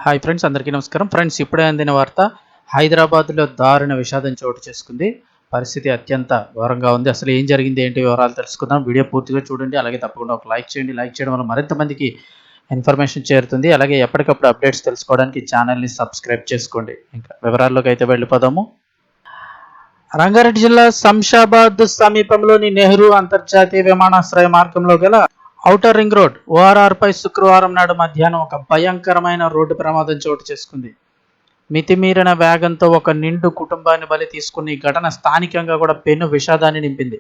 Hi friends, అందరికీ నమస్కారం. Friends, ఇప్పుడే అందిన వార్త. హైదరాబాద్లో దారుణ విషాదం చోటు చేసుకుంది. పరిస్థితి అత్యంత ఘోరంగా ఉంది. అసలు ఏం జరిగింది, ఏంటి వివరాలు తెలుసుకుందాం. వీడియో పూర్తిగా చూడండి. అలాగే తప్పకుండా ఒక లైక్ చేయండి. లైక్ చేయడం వల్ల మరింత మందికి ఇన్ఫర్మేషన్ చేరుతుంది. అలాగే ఎప్పటికప్పుడు అప్డేట్స్ తెలుసుకోవడానికి ఛానల్ని సబ్స్క్రైబ్ చేసుకోండి. ఇంకా వివరాల్లోకి అయితే వెళ్ళిపోదాము. రంగారెడ్డి జిల్లా శంషాబాద్ సమీపంలోని నెహ్రూ అంతర్జాతీయ విమానాశ్రయ మార్గంలో గల ఔటర్ రింగ్ రోడ్ ఓఆర్ఆర్ పై శుక్రవారం నాడు మధ్యాహ్నం ఒక భయంకరమైన రోడ్డు ప్రమాదం చోటు చేసుకుంది. మితిమీరిన వేగంతో ఒక నిండు కుటుంబాన్ని బలి తీసుకున్న ఈ ఘటన స్థానికంగా కూడా పెను విషాదాన్ని నింపింది.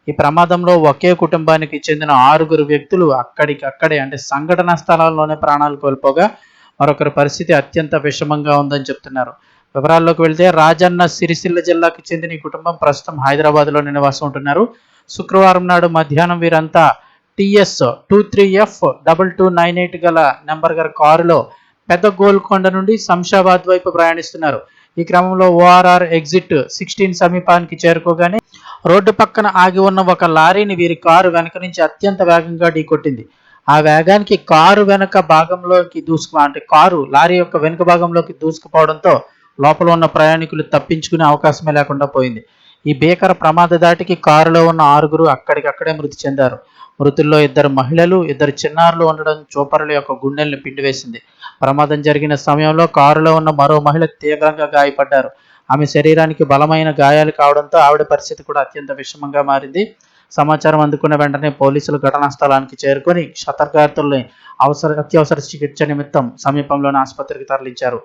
ఈ ప్రమాదంలో ఒకే కుటుంబానికి చెందిన 6 వ్యక్తులు అక్కడికక్కడే అంటే సంఘటనా స్థలాల్లోనే ప్రాణాలు కోల్పోగా మరొకరి పరిస్థితి అత్యంత విషమంగా ఉందని చెప్తున్నారు. వివరాల్లోకి వెళ్తే రాజన్న సిరిసిల్ల జిల్లాకు చెందిన ఈ కుటుంబం ప్రస్తుతం హైదరాబాద్లో నివాసం ఉంటున్నారు. శుక్రవారం నాడు మధ్యాహ్నం వీరంతా TS 23F2298 గల నెంబర్ గల కారులో పెద్ద గోల్కొండ నుండి శంషాబాద్ వైపు ప్రయాణిస్తున్నారు. ఈ క్రమంలో ORR ఎగ్జిట్ 16 సమీపానికి చేరుకోగానే రోడ్డు పక్కన ఆగి ఉన్న ఒక లారీని వీరి కారు వెనక నుంచి అత్యంత వేగంగా ఢీకొట్టింది. ఆ వేగానికి కారు వెనక భాగంలోకి కారు లారీ యొక్క వెనుక భాగంలోకి దూసుకుపోవడంతో లోపల ఉన్న ప్రయాణికులు తప్పించుకునే అవకాశమే లేకుండా పోయింది. ఈ భీకర ప్రమాద దాటికి కారులో ఉన్న 6 అక్కడికక్కడే మృతి చెందారు. మృతుల్లో 2 మహిళలు, 2 చిన్నారులు ఉండడం చూపరుల యొక్క గుండెల్ని పిండివేసింది. ప్రమాదం జరిగిన సమయంలో కారులో ఉన్న మరో మహిళ తీవ్రంగా గాయపడ్డారు. ఆమె శరీరానికి బలమైన గాయాలు కావడంతో ఆవిడ పరిస్థితి కూడా అత్యంత విషమంగా మారింది. సమాచారం అందుకున్న వెంటనే పోలీసులు ఘటనా స్థలానికి చేరుకొని క్షతగాత్రుల్ని అత్యవసర చికిత్స నిమిత్తం సమీపంలోని ఆసుపత్రికి తరలించారు.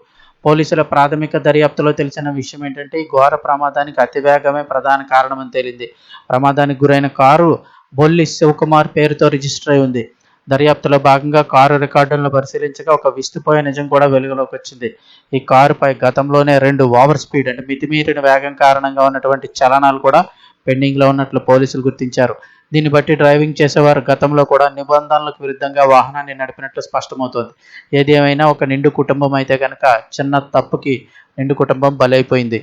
పోలీసుల ప్రాథమిక దర్యాప్తులో తెలిసిన విషయం ఏంటంటే, ఈ ఘోర ప్రమాదానికి అతివేగమే ప్రధాన కారణమని తేలింది. ప్రమాదానికి గురైన కారు బొల్లి శివకుమార్ పేరుతో రిజిస్టర్ అయి ఉంది. దర్యాప్తులో భాగంగా కారు రికార్డులను పరిశీలించగా ఒక విస్తుపోయే నిజం కూడా వెలుగులోకి వచ్చింది. ఈ కారుపై గతంలోనే 2 ఓవర్ స్పీడ్ అంటే మితిమీరిన వేగం కారణంగా ఉన్నటువంటి చలనాలు కూడా పెండింగ్లో ఉన్నట్లు పోలీసులు గుర్తించారు. దీన్ని బట్టి డ్రైవింగ్ చేసేవారు గతంలో కూడా నిబంధనలకు విరుద్ధంగా వాహనాన్ని నడిపినట్లు స్పష్టమవుతోంది. ఏది ఏమైనా ఒక నిండు కుటుంబం అయితే కనుక చిన్న తప్పుకి నిండు కుటుంబం బలైపోయింది.